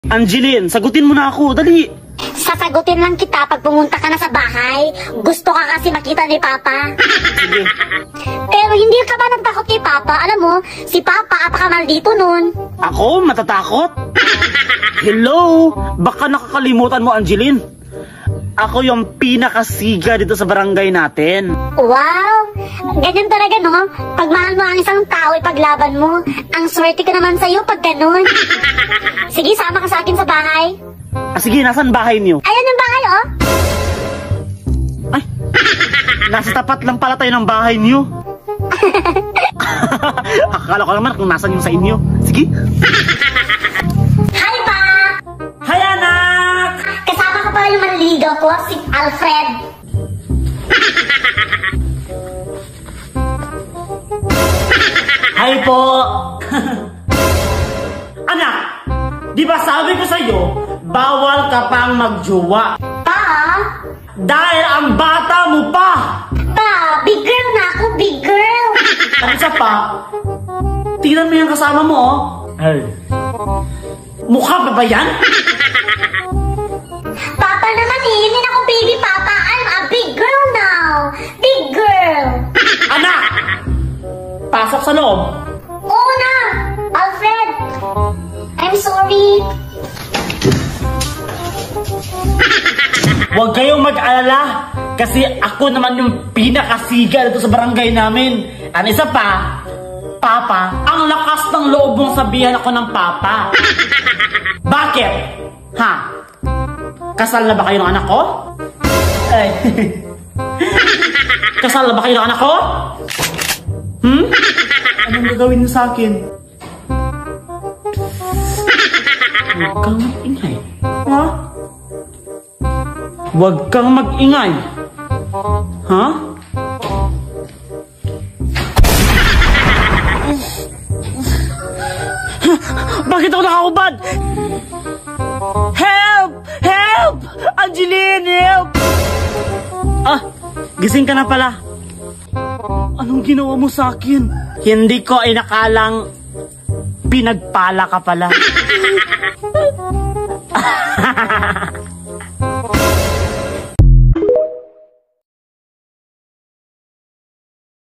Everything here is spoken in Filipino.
Angeline, sagutin mo na ako, dali. Sasagutin lang kita pag pumunta ka na sa bahay. Gusto ka kasi makita ni Papa. Sige. Pero hindi ka ba nagtakot kay Papa? Alam mo, si Papa apaka-maldito nun. Ako? Matatakot? Hello? Baka nakakalimutan mo, Angeline. Ako yung pinakasiga dito sa barangay natin. Wow! Ganyan talaga, no? Pag mahal mo ang isang tao, ipaglaban mo. Ang swerte ko naman sa'yo pag ganun. Sige, sama ka sa akin sa bahay. Sige, nasan bahay niyo? Ayan ang bahay, oh. Ay, nasa tapat lang pala tayo ng bahay niyo. Akala ko naman kung nasan yung sa inyo. Sige. Hi, Pa! Hi, anak! Kasama ko pala yung manligaw ko, si Alfred. Hi po! Anak, di ba sabi ko sa'yo, bawal ka pang magjowa. Pa? Dahil ang bata mo pa! Pa, big girl na ako, big girl. At isa pa, tingnan mo yung kasama mo, oh. Ay. Mukha pa ba yan? Papa naman eh, hindi na ako baby, Papa. I'm a big girl now. Big girl. Anak! Pasok sa loob. Oo na, Alfred. I'm sorry. Huwag kayong mag-alala kasi ako naman yung pinakasiga dito sa barangay namin. Ang isa pa, Papa, ang lakas ng loob mong sabihan ako ng Papa. Bakit? Ha? Kasal na ba kayo ng anak ko? Ay. Kasal na ba kayo ng anak ko? Anong gagawin niyo sa akin? Huwag kang mag-ingay. Ha? Huwag kang mag-ingay. Ha? Bakit ako nakahubad? Help! Help! Angeline, help! Ah, gising ka na pala. Anong ginawa mo sa akin? Hindi ko ay nakalang pinagpala ka pala.